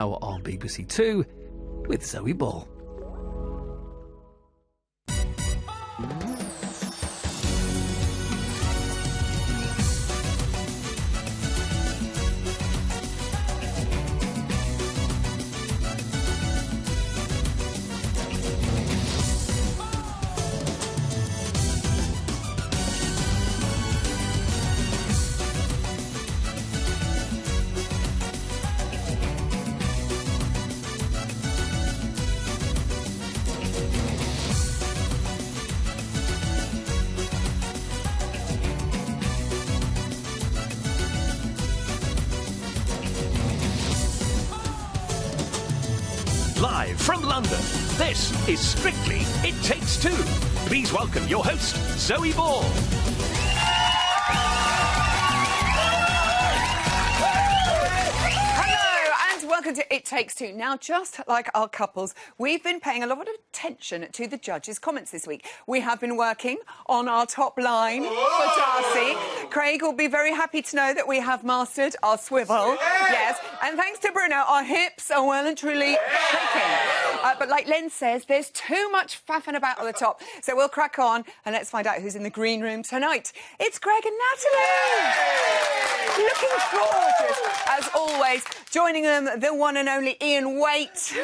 Now on BBC Two with Zoe Ball. Live from London, this is Strictly It Takes Two. Please welcome your host, Zoe Ball. Welcome to It Takes Two. Now, just like our couples, we've been paying a lot of attention to the judges' comments this week. We have been working on our top line for Darcy. Craig will be very happy to know that we have mastered our swivel. Yes. And thanks to Bruno, our hips are well and truly shaking. But like Len says, there's too much faffing about at the top. So we'll crack on and let's find out who's in the green room tonight. It's Greg and Natalie! Looking gorgeous, as always. Joining them, the one and only Ian Waite.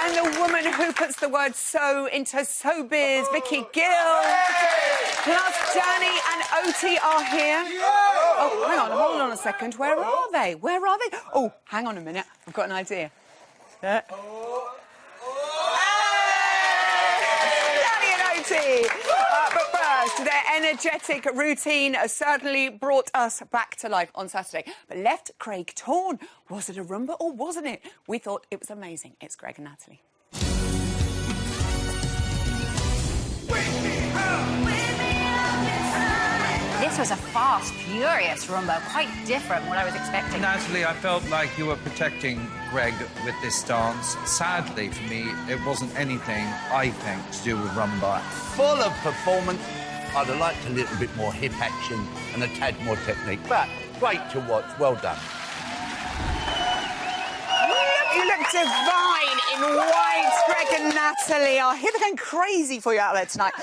And the woman who puts the word so into showbiz, Vicky Gill. Plus Danny and Oti are here. Oh, hang on, hold on a second. Where are they? Where are they? Oh, hang on a minute. I've got an idea. Danny and Oti. But first, their energetic routine certainly brought us back to life on Saturday, but left Craig torn. Was it a Roomba or wasn't it? We thought it was amazing. It's Greg and Natalie. This was a fast, furious Roomba, quite different from what I was expecting. Natalie, I felt like you were protecting Greg with this dance. Sadly, for me, it wasn't anything, I think, to do with Rumba. Full of performance. I'd have liked a little bit more hip action and a tad more technique, but great to watch. Well done. You look divine in white, Greg and Natalie. I hear they're going crazy for you out there tonight.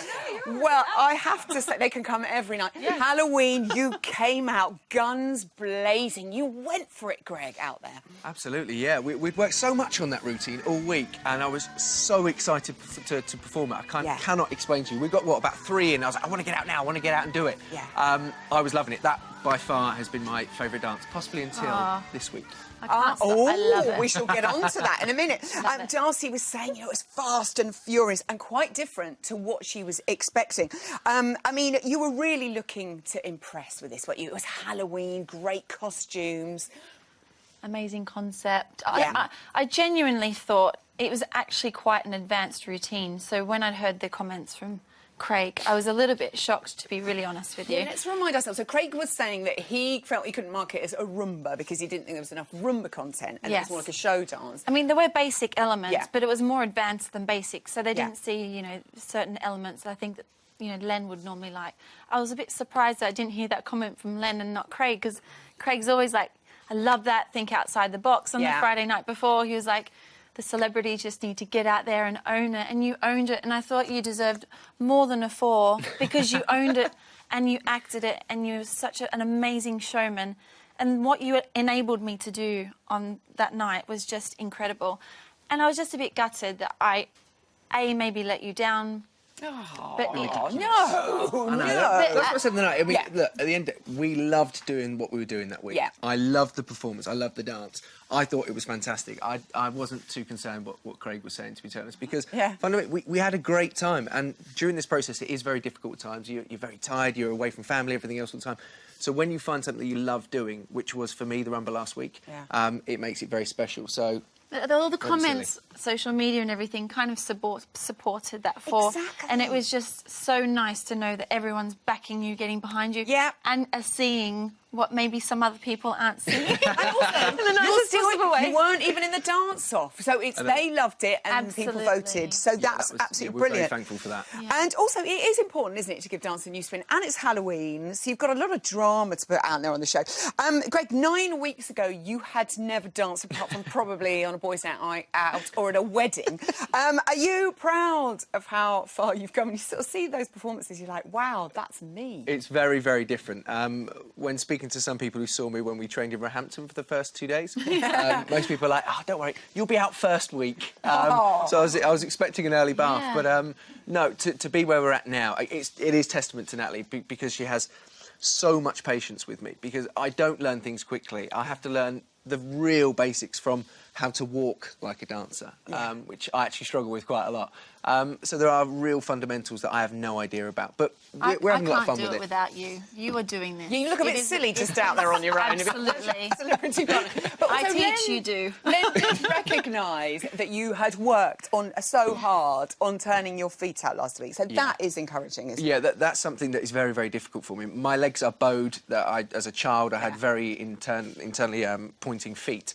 Well, I have to say, they can come every night. Yeah. Halloween, you came out guns blazing. You went for it, Greg, out there. Absolutely, yeah. We'd worked so much on that routine all week, and I was so excited to perform it. I cannot explain to you. We got, what, about 3 in, and I was like, I want to get out now, I want to get out and do it. Yeah. I was loving it. That, by far, has been my favourite dance, possibly until this week. I can't stop. I love it. We shall get on to that in a minute. Darcy was saying, you know, it was fast and furious and quite different to what she was expecting. I mean, you were really looking to impress with this, weren't you? It was Halloween, great costumes. Amazing concept. Yeah. I genuinely thought it was actually quite an advanced routine. So when I'd heard the comments from Craig, I was a little bit shocked, to be really honest with you. Yeah, let's remind ourselves. So Craig was saying that he felt he couldn't mark it as a Roomba because he didn't think there was enough Roomba content and it was more like a show dance. I mean, there were basic elements, but it was more advanced than basic, so they didn't see, you know, certain elements I think that, you know, Len would normally like. I was a bit surprised that I didn't hear that comment from Len and not Craig, because Craig's always like, I love that, think outside the box. On the Friday night before, he was like, the celebrities just need to get out there and own it, and you owned it, and I thought you deserved more than a 4 because you owned it and you acted it and you were such an amazing showman, and what you enabled me to do on that night was just incredible. And I was just a bit gutted that I maybe let you down. Oh, but no. I know. That's what I said the night. I mean, look, at the end, we loved doing what we were doing that week. Yeah. I loved the performance. I loved the dance. I thought it was fantastic. I wasn't too concerned what Craig was saying, to be honest, because fundamentally, we had a great time. And during this process, it is very difficult at times. You're very tired. You're away from family, everything else all the time. So when you find something that you love doing, which was, for me, the Rumba last week, it makes it very special. So all the comments, social media and everything kind of supported that 4. Exactly. And it was just so nice to know that everyone's backing you, getting behind you, and are seeing what maybe some other people aren't seeing. And also, in the nicest possible way. You weren't even in the dance-off. So they loved it and people voted. So that's absolutely brilliant. We're very thankful for that. Yeah. And also, it is important, isn't it, to give dance a new spin. And it's Halloween, so you've got a lot of drama to put out there on the show. Greg, 9 weeks ago, you had never danced apart from probably on a boys' night out or at a wedding. Are you proud of how far you've come? And you sort of see those performances, you're like, wow, that's me. It's very, very different. When speaking to some people who saw me when we trained in Roehampton for the first 2 days, most people are like, oh, don't worry, you'll be out first week. So I was expecting an early bath, but no, to be where we're at now, it is testament to Natalie because she has so much patience with me, because I don't learn things quickly. I have to learn the real basics from how to walk like a dancer, which I actually struggle with quite a lot. So there are real fundamentals that I have no idea about, but we're having a lot of fun with it. I can't do it without you. You are doing this. You look a bit silly just out there on your own. Absolutely. But I teach, you do. Len did recognise that you had worked so hard on turning your feet out last week, so that is encouraging, isn't it? That's something that is very, very difficult for me. My legs are bowed. As a child, I had very internally pointing feet.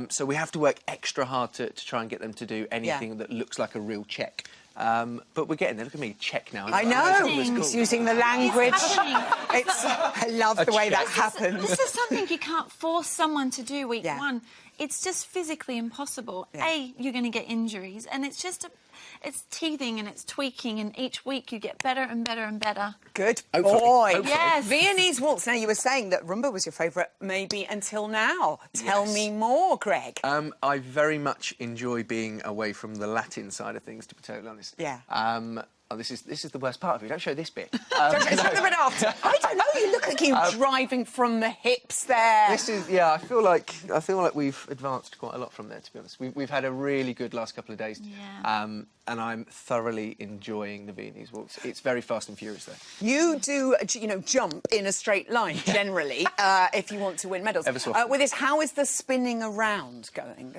So we have to work extra hard to try and get them to do anything that looks like a real check. But we're getting there. Look at me, check now. I know. He's using the language. I love the way that happens. This is something you can't force someone to do week one. It's just physically impossible. You're going to get injuries, and it's just it's teething and it's tweaking, and each week you get better and better and better. Good boy. Yes. Viennese waltz. Now, you were saying that rumba was your favourite maybe until now. Tell me more, Greg. I very much enjoy being away from the Latin side of things, to be totally honest. Yeah. This is the worst part of it. Don't show this bit. Don't show the bit after. I don't know. You look like you driving from the hips there. This is I feel like we've advanced quite a lot from there. To be honest, we've had a really good last couple of days. Yeah. And I'm thoroughly enjoying the Viennese waltz. It's very fast and furious, though. You do, jump in a straight line generally if you want to win medals. Ever so often. With this, how is the spinning around going?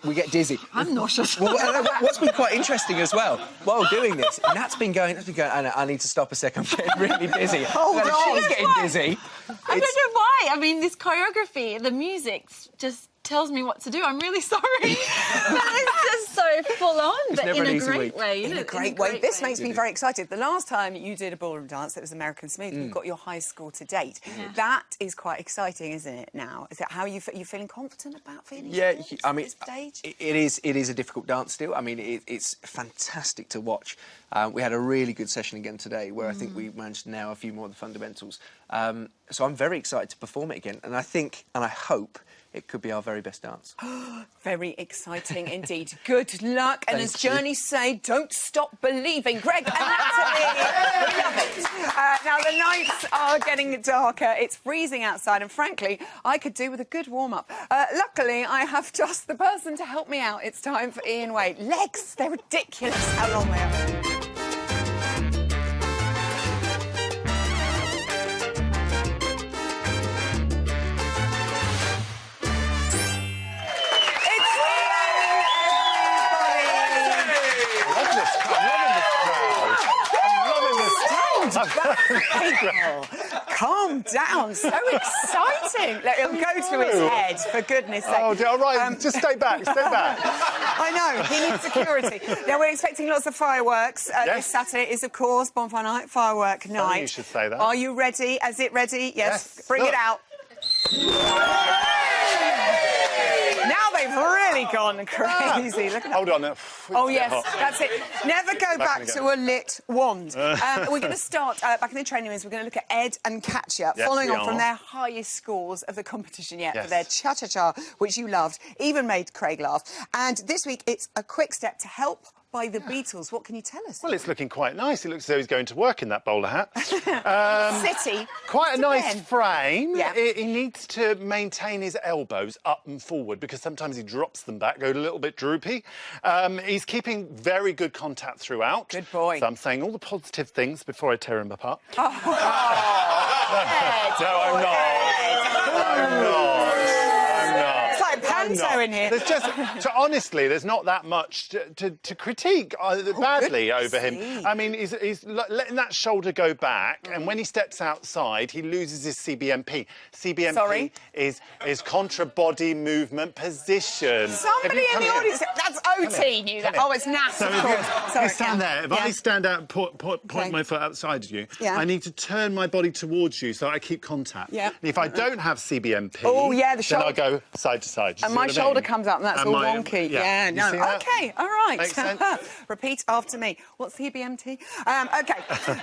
We get dizzy. I'm nauseous. Well, what's been quite interesting as well, while doing this, Nat's been going, I need to stop a sec, I'm getting really dizzy. Hold on. She's getting dizzy. I don't know why. I mean, this choreography, the music just tells me what to do. I'm really sorry. But it's just so full on, but in a great way. In a great way. This makes me very excited. The last time you did a ballroom dance, it was American Smooth. You got your high score to date. Yeah. That is quite exciting, isn't it, now? Is it how you feeling confident about feeling? Yeah, I mean, it is a difficult dance still. I mean, it's fantastic to watch. We had a really good session again today where I think we managed to nail a few more of the fundamentals. So I'm very excited to perform it again. And I think, and I hope, it could be our very best dance. Very exciting indeed. Good luck. And as Journey say, don't stop believing. Greg and Natalie, love it. Now, the nights are getting darker. It's freezing outside. And frankly, I could do with a good warm-up. Luckily, I have just the person to help me out. It's time for Ian Wade. Legs, they're ridiculous how long they are. Calm down. So exciting. It'll go to his head, for goodness sake. Oh, dear. All right, just stay back, stay back. I know, he needs security. Now, we're expecting lots of fireworks. This Saturday is, of course, Bonfire Night, Firework Night. You should say that. Are you ready? Is it ready? Yes. Bring it out. Now they've really gone crazy. Look at that. Hold on. Oh, yes, that's it. Never go back to a lit wand. We're going to start back in the training rooms. We're going to look at Ed and Katya, following on from their highest scores of the competition yet for their cha-cha-cha, which you loved, even made Craig laugh. And this week, it's a quick step to help by the Beatles. What can you tell us? Well, it's looking quite nice. It looks as though he's going to work in that bowler hat. City. Quite a nice frame. Yeah. He needs to maintain his elbows up and forward because sometimes he drops them back, go a little bit droopy. He's keeping very good contact throughout. Good boy. So I'm saying all the positive things before I tear him apart. Oh. No, I'm not. I'm not. It's like panto in here. There's just, honestly, there's not that much to critique badly over him. I mean, he's letting that shoulder go back, and when he steps outside, he loses his CBMP. CBMP is contra-body movement position. Somebody in the audience, that's OT knew that. Oh, it's NAS, so of course. Sorry, you stand there. If I stand out and point my foot outside of you, I need to turn my body towards you so I keep contact. Yeah. And if I don't have CBMP, then I go side to side. And my shoulder comes up and that's all wonky. Yeah, no. OK, all right. Makes sense? Repeat after me. What's CBMT? OK,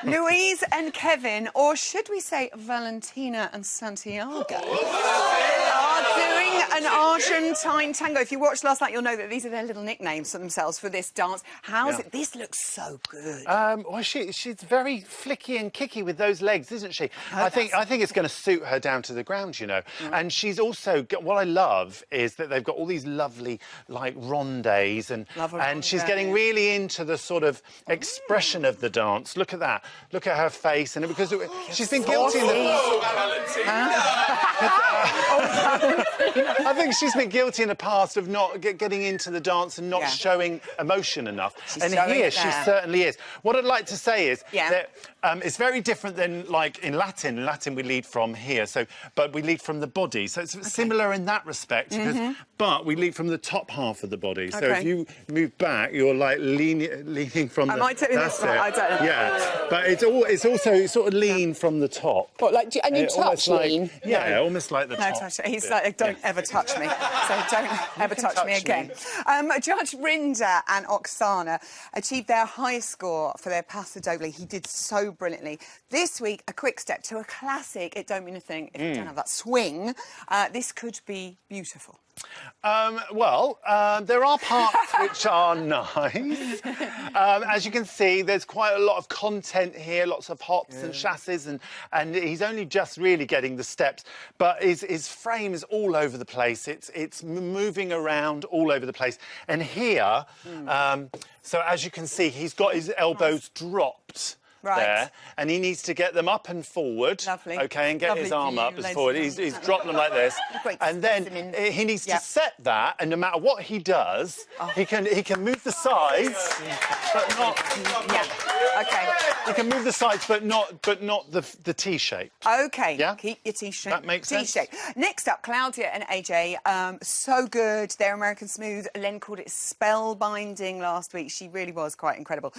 Louise and Kevin, or should we say Valentina and Santiago, are doing an Argentine tango. If you watched last night, you'll know that these are their little nicknames for themselves for this dance. How's it? This looks so good. Well, she's very flicky and kicky with those legs, isn't she? I think it's going to suit her down to the ground, you know. And she's also what I love is that they've got all these lovely like rondes and she's getting really into the sort of expression of the dance. Look at that. Look at her face, and because she's been guilty. I think she's been guilty in the past of not getting into the dance and not showing emotion enough. And here she certainly is. What I'd like to say is that it's very different than like in Latin. In Latin we lead from here, but we lead from the body. So it's similar in that respect, but we lead from the top half of the body. So if you move back, you're like leaning from the... Am I doing this right? I don't know. Yeah, but it's also sort of lean from the top. What, like, and you touch lean? Yeah, almost like the top. Touch. He's like, don't ever touch me. So don't ever touch me again. Judge Rinder and Oksana achieved their highest score for their Paso Doble. He did so brilliantly. This week, a quick step to a classic, It Don't Mean a Thing If You Don't Have That Swing. This could be beautiful. There are parts which are nice. As you can see, there's quite a lot of content here, lots of hops and chassis, and he's only just really getting the steps. But his frame is all over the place. It's moving around all over the place. And here, so as you can see, he's got his elbows dropped. There, and he needs to get them up and forward. Okay, and get his arm up and forward. He's dropped them like this, and then he needs to set that. And no matter what he does, he can move the sides, but not. Okay. He can move the sides, but not the T shape. Okay. Yeah. Keep your T shape. That makes sense. T shape. Next up, Claudia and AJ. So good. They're American Smooth. Len called it spellbinding last week. She really was quite incredible.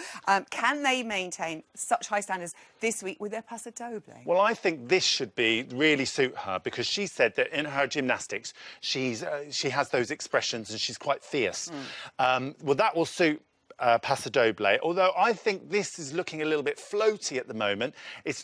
Can they maintain such high standards this week with their Paso Doble? Well, I think this should really suit her, because she said that in her gymnastics she has those expressions and she's quite fierce. Well, that will suit Paso Doble, although I think this is looking a little bit floaty at the moment. It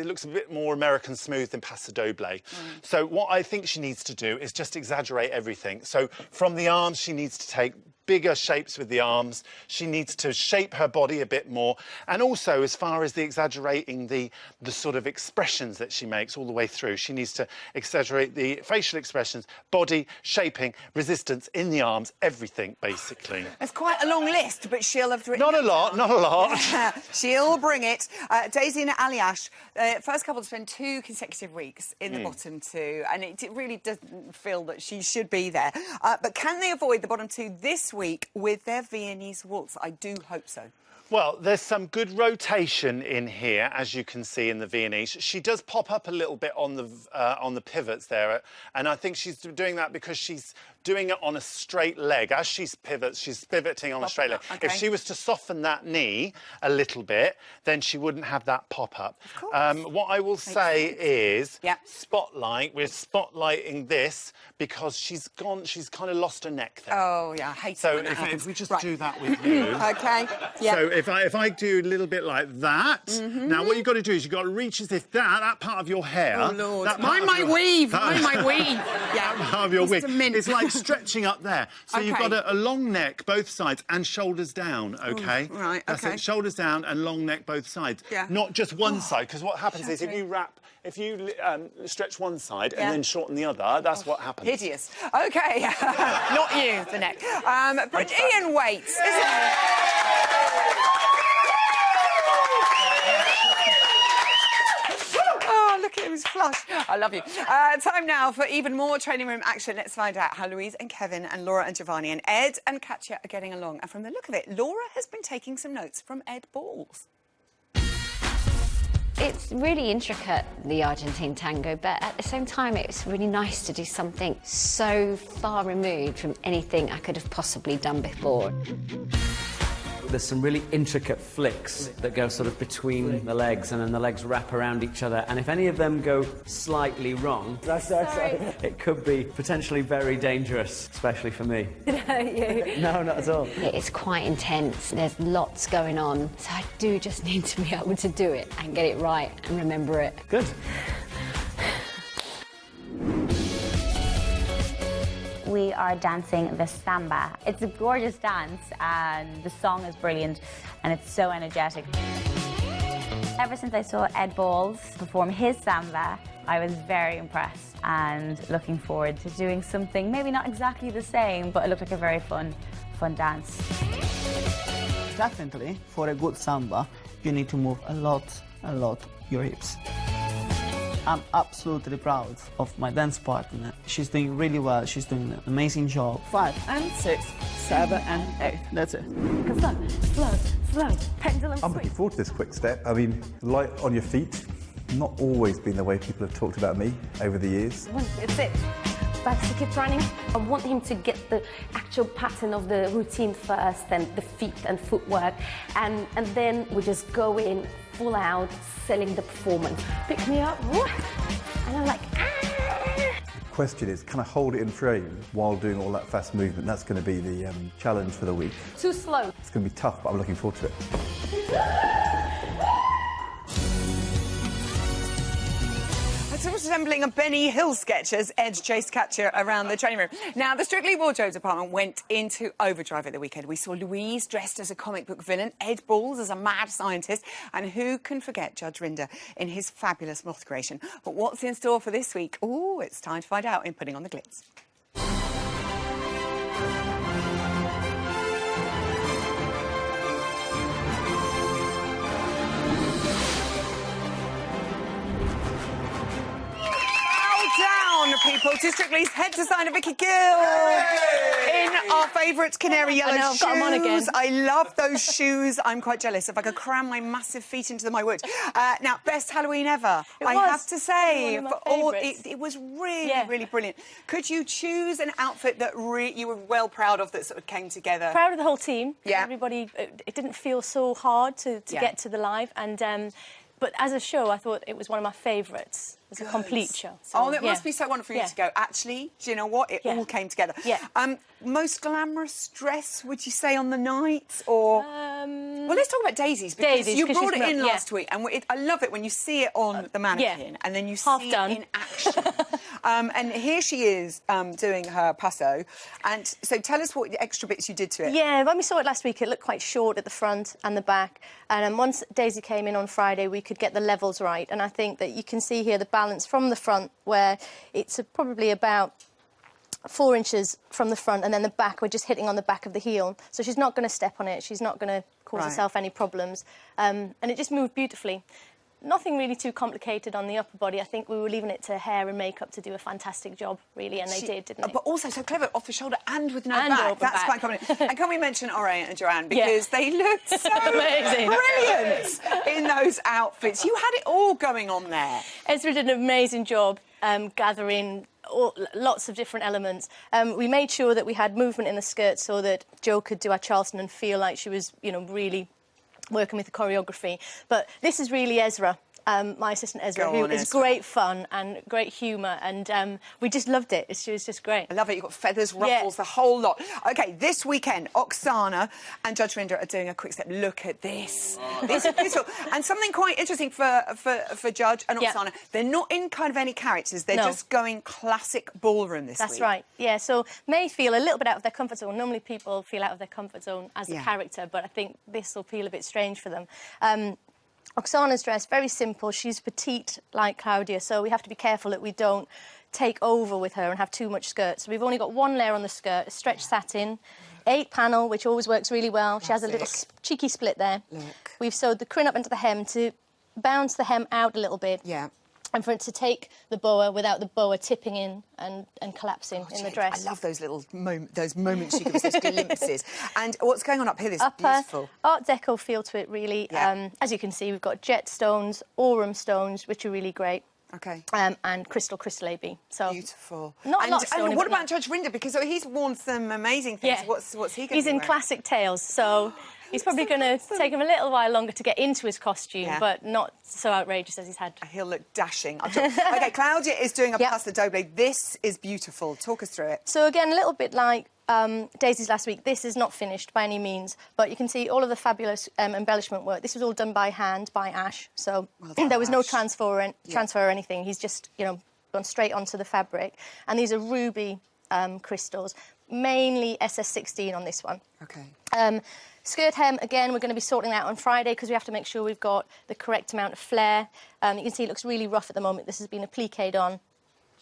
looks a bit more American Smooth than Paso Doble. So what I think she needs to do is just exaggerate everything. So from the arms, she needs to take bigger shapes with the arms. She needs to shape her body a bit more. And also, as far as the exaggerating the sort of expressions that she makes all the way through, she needs to exaggerate the facial expressions, body, shaping, resistance in the arms, everything, basically. It's quite a long list, but she'll have written... Not a lot. She'll bring it. Daisy and Aliash, first couple to spend 2 consecutive weeks in the bottom 2, and it really doesn't feel that she should be there. But can they avoid the bottom 2 this week with their Viennese waltz? I do hope so. Well, there's some good rotation in here, as you can see in the Viennese. She does pop up a little bit on the pivots there, and I think she's doing that because she's doing it on a straight leg. As she pivots, she's pivoting on a straight leg. Okay. If she was to soften that knee a little bit, then she wouldn't have that pop-up. What I will say is, spotlight, we're spotlighting this because she's kind of lost her neck there. Oh, yeah, I hate so it. So if we just do that with you. Okay, So if I do a little bit like that, now what you've got to do is you've got to reach as if that part of your hair... Oh, Lord. Mind my weave! Mind my weave! That part of your wig. It's like stretching up there. So you've got a long neck, both sides, and shoulders down, OK? Ooh, right, That's it. Shoulders down and long neck, both sides. Not just one side, because what happens is if you stretch one side and then shorten the other, that's what happens. Hideous. OK, not you, the neck. But Ian waits, isn't he? Look, it was flush. I love you. Time now for even more training room action. Let's find out how Louise and Kevin and Laura and Giovanni and Ed and Katya are getting along. And from the look of it, Laura has been taking some notes from Ed Balls. It's really intricate, the Argentine tango, but at the same time, it's really nice to do something so far removed from anything I could have possibly done before. There's some really intricate flicks that go sort of between the legs, and then the legs wrap around each other, and if any of them go slightly wrong, it could be potentially very dangerous, especially for me. Did I hurt you? No, not at all. It's quite intense. There's lots going on, so I do just need to be able to do it and get it right and remember it. Good. We are dancing the samba. It's a gorgeous dance and the song is brilliant and it's so energetic. Ever since I saw Ed Balls perform his samba, I was very impressed and looking forward to doing something maybe not exactly the same, but it looked like a very fun dance. Definitely, for a good samba, you need to move a lot your hips. I'm absolutely proud of my dance partner. She's doing really well. She's doing an amazing job. 5 and 6, 7 and 8. That's it. Slow, pendulum swing. I'm looking forward to this quick step. I mean, light on your feet. Not always been the way people have talked about me over the years. It's it. Baxter keeps running. I want him to get the actual pattern of the routine first, and the feet and footwork, and then we just go in full out, selling the performance. Pick me up, and I'm like, ah! The question is, can I hold it in frame while doing all that fast movement? That's going to be the challenge for the week. Too slow. It's going to be tough, but I'm looking forward to it. It's resembling a Benny Hill sketch as Ed chased Katya around the training room. Now, the Strictly Wardrobe department went into overdrive at the weekend. We saw Louise dressed as a comic book villain, Ed Balls as a mad scientist, and who can forget Judge Rinder in his fabulous moth creation. But what's in store for this week? Oh, it's time to find out in Putting on the Glitz. People to Strictly's head designer Vicky Gill in our favourite canary yellow shoes. Got 'em on again. I love those shoes. I'm quite jealous. If I could cram my massive feet into them, I would. Now, best Halloween ever. I have to say, it was really brilliant. Could you choose an outfit that you were well proud of that sort of came together? Proud of the whole team. Yeah. Everybody. It didn't feel so hard to get to the live, and but as a show, I thought it was one of my favourites. It's a complete show. So, it must be so wonderful for you to go, actually, do you know what? It all came together. Yeah. Most glamorous dress, would you say, on the night? Or well, let's talk about Daisy's, because you brought it in last week, and I love it when you see it on the mannequin and then you see it in action. And here she is doing her passo. And so tell us what the extra bits you did to it. Yeah, when we saw it last week, it looked quite short at the front and the back. And once Daisy came in on Friday, we could get the levels right. And I think that you can see here the balance from the front, where it's probably about 4 inches from the front, and then the back, we're just hitting on the back of the heel. So she's not going to step on it. She's not going to cause herself any problems. And it just moved beautifully. Nothing really too complicated on the upper body. I think we were leaving it to hair and makeup to do a fantastic job, really, and they did, didn't they? But also so clever, off the shoulder and with no back. That's quite common. And can we mention Ore and Joanne, because they looked so amazing, brilliant in those outfits. You had it all going on there. Ezra did an amazing job gathering lots of different elements. We made sure that we had movement in the skirt so that Jo could do our Charleston and feel like she was, really working with the choreography. But this is really Ezra, my assistant Ezra, who is great fun and great humour, and we just loved it. She was just great. I love it. You've got feathers, ruffles, the whole lot. OK, this weekend, Oksana and Judge Rinder are doing a quick step. Look at this. This is beautiful. And something quite interesting for Judge and Oksana, they're not in kind of any characters. They're just going classic ballroom this week. That's right, yeah. So may feel a little bit out of their comfort zone. Normally people feel out of their comfort zone as a character, but I think this will feel a bit strange for them. Oksana's dress, very simple. She's petite like Claudia, so we have to be careful that we don't take over with her and have too much skirt. So we've only got one layer on the skirt, a stretch satin, 8 panel, which always works really well. She has a little cheeky split there. Look. We've sewed the crin up into the hem to bounce the hem out a little bit. Yeah. and for it to take the boa without the boa tipping in and collapsing in the dress. I love those little moments you give us, those glimpses. And what's going on up here? This is beautiful. Art Deco feel to it, really. Yeah. As you can see, we've got jet stones, aurum stones, which are really great. Okay. And crystal AB. So beautiful. Not a lot of stone. And what about Judge Rinder? Because he's worn some amazing things. Yeah. What's he going to He's in classic tails, so he's probably going to take him a little while longer to get into his costume, but not so outrageous as he's had. He'll look dashing. OK, Claudia is doing a Paso Doble. This is beautiful. Talk us through it. So, again, a little bit like Daisy's last week, this is not finished by any means, but you can see all of the fabulous embellishment work. This was all done by hand, by Ash, so there was no transfer or anything. He's just, you know, gone straight onto the fabric. And these are ruby crystals, mainly SS16 on this one. OK. Skirt hem, again, we're going to be sorting out on Friday because we have to make sure we've got the correct amount of flare. You can see it looks really rough at the moment. This has been appliqued on.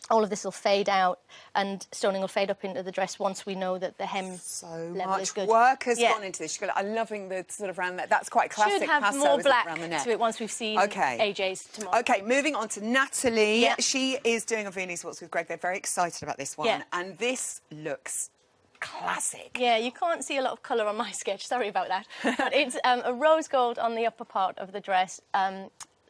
All of this will fade out and stoning will fade up into the dress once we know that the hem level is good. So much work has gone into this. I'm loving the sort of round neck. That's quite classic. Should have Paso, more black around the neck. to it once we've seen AJ's tomorrow. OK, moving on to Natalie. She is doing a Viennese waltz with Greg. They're very excited about this one. Yeah. And this looks classic. Yeah, you can't see a lot of colour on my sketch. Sorry about that. But it's a rose gold on the upper part of the dress.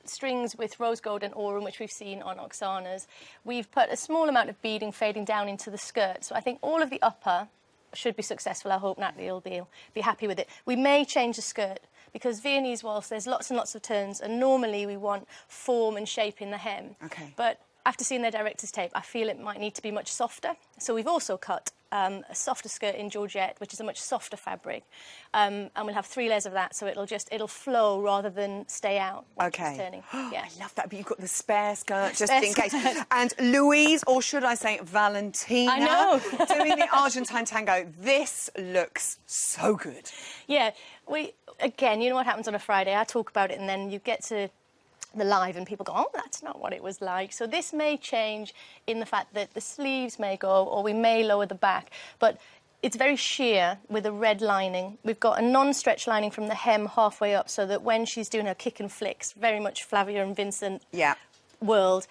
Strings with rose gold and aurum, which we've seen on Oksana's. We've put a small amount of beading fading down into the skirt. So I think all of the upper should be successful. I hope Natalie will be happy with it. We may change the skirt because Viennese waltz, there's lots and lots of turns, and normally we want form and shape in the hem. OK. But after seeing their director's tape, I feel it might need to be much softer. So we've also cut a softer skirt in Georgette, which is a much softer fabric. And we'll have 3 layers of that, so it'll flow rather than stay out when it's turning. Yeah. I love that, but you've got the spare skirt just in case. And Louise, or should I say Valentina, I know. doing the Argentine tango. This looks so good. Yeah, again, you know what happens on a Friday? I talk about it and then you get to the live and people go, oh, that's not what it was like. So this may change in the fact that the sleeves may go or we may lower the back, but it's very sheer with a red lining. We've got a non-stretch lining from the hem halfway up so that when she's doing her kick and flicks, very much Flavia and Vincent world,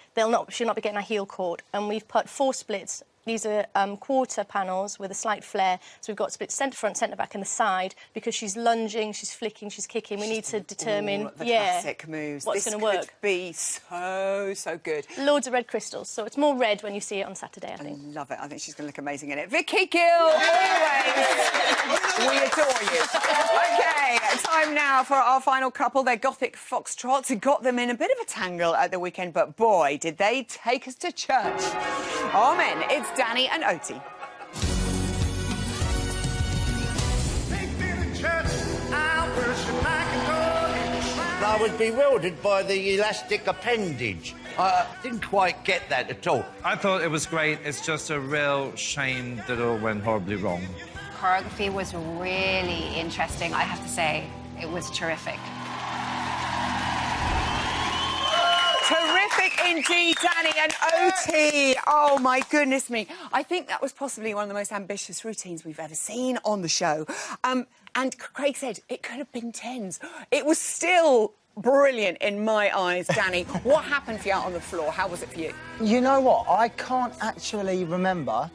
she'll not be getting a heel caught. And we've put 4 splits. These are quarter panels with a slight flare. So we've got split centre front, centre back and the side because she's lunging, she's flicking, she's kicking. We need to determine the classic moves. What's going to work. This could be so good. Loads of red crystals, so it's more red when you see it on Saturday, I think. I love it. I think she's going to look amazing in it. Vicky Gill, always. We adore you. OK, time now for our final couple. They're Gothic Foxtrots who got them in a bit of a tangle at the weekend, but boy, did they take us to church. Oh, men, it's Danny and Oti. I was bewildered by the elastic appendage. I didn't quite get that at all. I thought it was great. It's just a real shame that it all went horribly wrong. Choreography was really interesting, I have to say. It was terrific. Terrific indeed, Danny and Oti. Oh, my goodness me. I think that was possibly one of the most ambitious routines we've ever seen on the show. And Craig said it could have been 10s. It was still brilliant in my eyes, Danny. What happened for you out on the floor? How was it for you? You know what? I can't actually remember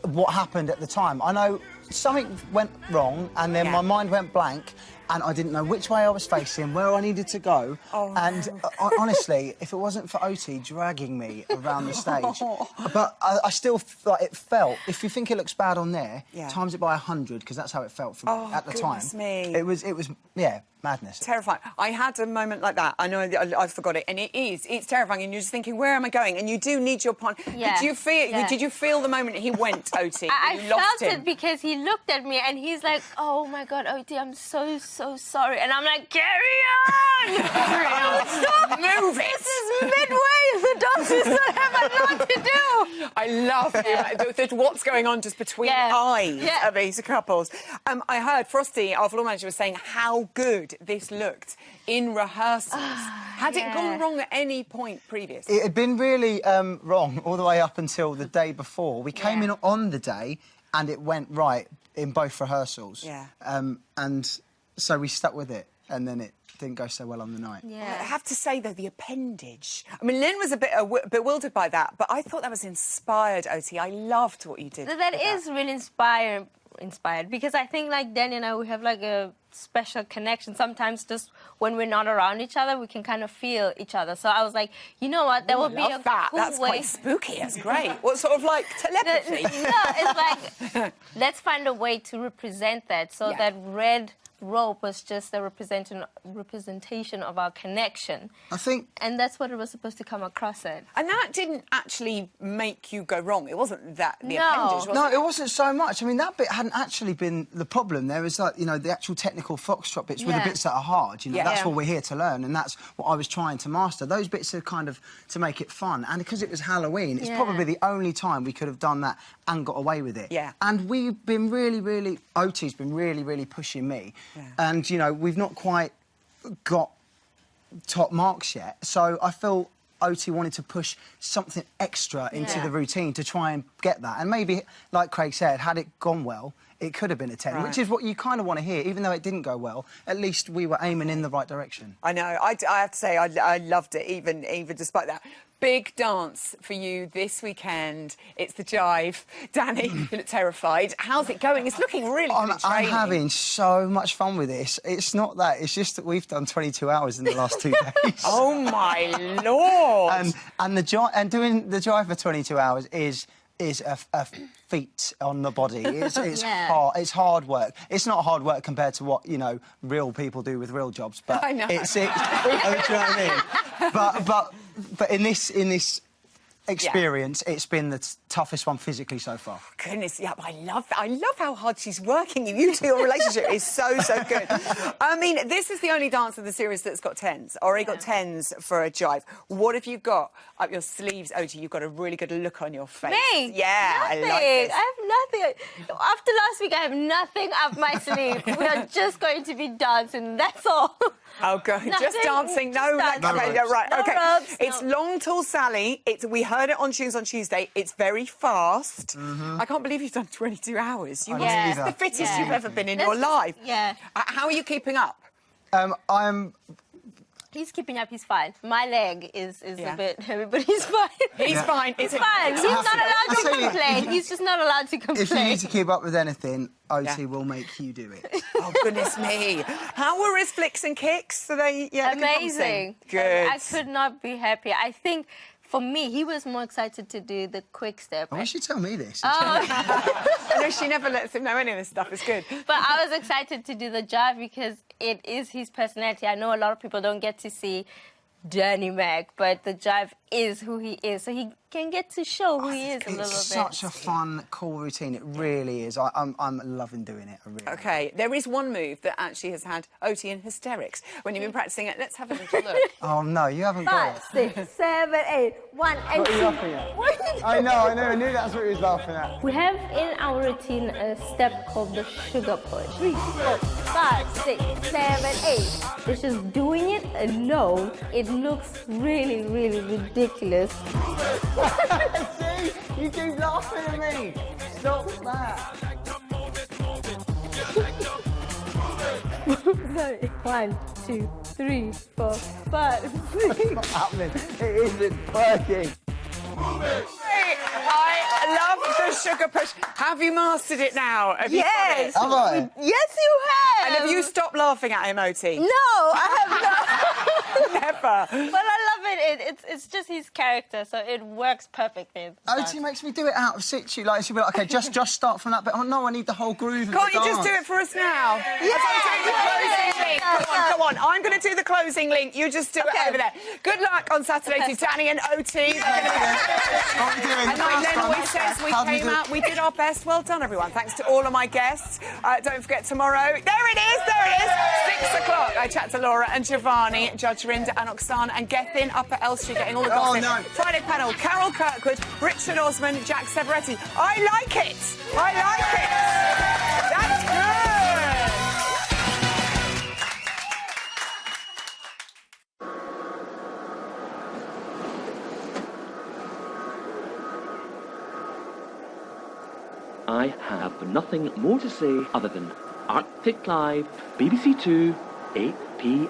what happened at the time. I know something went wrong and then my mind went blank and I didn't know which way I was facing, where I needed to go. Honestly, if it wasn't for Oti dragging me around the stage, but I still, like, it felt, if you think it looks bad on there, times it by 100, because that's how it felt for me at the time. Me. It was, yeah, madness. Terrifying. I had a moment like that. I know I forgot it, and it's terrifying. And you're just thinking, where am I going? And you do need your partner. Yeah. Did you feel the moment he went, Oti? I you lost felt him? it because he looked at me and he's like, "Oh my God, Oti, I'm so sorry." And I'm like, "Carry on, carry on, move it." This is midway. The dancers don't have a lot to do. I love what's going on just between the eyes of these couples. I heard Frosty, our floor manager, was saying how good this looked in rehearsals. Had it gone wrong at any point previous? It had been really wrong all the way up until the day before. We came in on the day and it went right in both rehearsals. Yeah. And so we stuck with it. and then it didn't go so well on the night. Yeah. I have to say, though, the appendage. I mean, Lynn was a bit bewildered by that, but I thought that was inspired, Oti. I loved what you did. That is really inspired because I think, like, Danny and I, we have, like, a special connection. Sometimes just when we're not around each other, we can kind of feel each other. So I was like, you know what, that would be a cool That's way. Quite spooky. That's great. What, sort of like telepathy? No, it's like, let's find a way to represent that. So that red rope was just a representation of our connection. I think... And that's what it was supposed to come across at. And that didn't actually make you go wrong. It wasn't that, the appendage, was No, it? it wasn't so much. I mean, that bit hadn't actually been the problem. There was, like, you know, the actual technical foxtrot bits with the bits that are hard. You know, that's what we're here to learn, and that's what I was trying to master. Those bits are kind of to make it fun. And because it was Halloween, it's probably the only time we could have done that and got away with it. Yeah. And we've been really... Oti's been really pushing me. Yeah. And, you know, we've not quite got top marks yet. So I feel Oti wanted to push something extra into the routine to try and get that. And maybe, like Craig said, had it gone well, it could have been a 10, which is what you kind of want to hear. Even though it didn't go well, at least we were aiming in the right direction. I know. I have to say, I loved it, even despite that. Big dance for you this weekend. It's the jive. Danny, you look terrified. How's it going? It's looking really good. I'm having so much fun with this. It's not that. It's just that we've done 22 hours in the last 2 days. Oh, my Lord. And doing the jive for 22 hours is a feat on the body. It's hard. It's hard work. It's not hard work compared to what, you know, real people do with real jobs. But I know. Do you know what I mean? But in this experience, it's been the toughest one physically so far. Goodness, yeah, I love that. I love how hard she's working. You two, your relationship is so good. I mean, this is the only dance of the series that's got 10s. Already got 10s for a jive. What have you got up your sleeves, Oti? You've got a really good look on your face. Me? Yeah, nothing. I like this. I have nothing. After last week, I have nothing up my sleeve. We are just going to be dancing, that's all. Oh, God, just dancing. No, right, okay. Ropes, it's Long Tall Sally. We heard it on Tunes on Tuesday. It's very fast. I can't believe you've done 22 hours. It's the fittest you've ever been in your life. Yeah. How are you keeping up? He's keeping up, he's fine. My leg is a bit heavy, but he's fine. He's fine. He's fine. He's not allowed to complain. He's just not allowed to complain. If you need to keep up with anything, Oti will make you do it. Oh, goodness me. How were his flicks and kicks? Are they, amazing. Good. I could not be happier. I think, for me, he was more excited to do the quick step. Why should you tell me this? I know she never lets him know any of this stuff. It's good. But I was excited to do the jive because it is his personality. I know a lot of people don't get to see Danny Mac, but the jive is who he is, so he can get to show who he is a little bit. It's such a fun, cool routine. It really is. I'm loving doing it. I really OK, there is one move that actually has had Oti in hysterics when you've been practising it. Let's have a little look. Oh, no, you haven't got it. 5, 6, 7, 8, 1 and What 2. are you laughing at? I knew that's what he was laughing at. We have in our routine a step called the sugar push. 3, 4, 5, 6, 7, 8. It's just doing it alone. It looks really ridiculous. See? You keep laughing at me. Stop that. 1, 2, 3, 4, 5, 6. It's not happening. It isn't working. I love the sugar push. Have you mastered it now? Have you got it? Have I? Yes, you have. And have you stopped laughing at him, Oti? No, I have not. Never. But I love it. It's just his character, so it works perfectly. Oti makes me do it out of situ. Like, she'll be like, OK, just start from that bit. Oh, no, I need the whole groove of Can't the you just dance. do it for us now? Come on. I'm going to do the closing link. You just do it over there. Good luck on Saturday to Danny and Oti. And like Len always says, we did our best. Well done, everyone. Thanks to all of my guests. Don't forget tomorrow. There it is. 6 o'clock. I chat to Laura and Giovanni, Judge Rinda and Oksana and Gethin up at Elstree getting all the gossip. Oh, no. Friday panel, Carol Kirkwood, Richard Osman, Jack Severetti. I like it. That's good. I have nothing more to say other than Arctic Live, BBC Two, 8 p.m.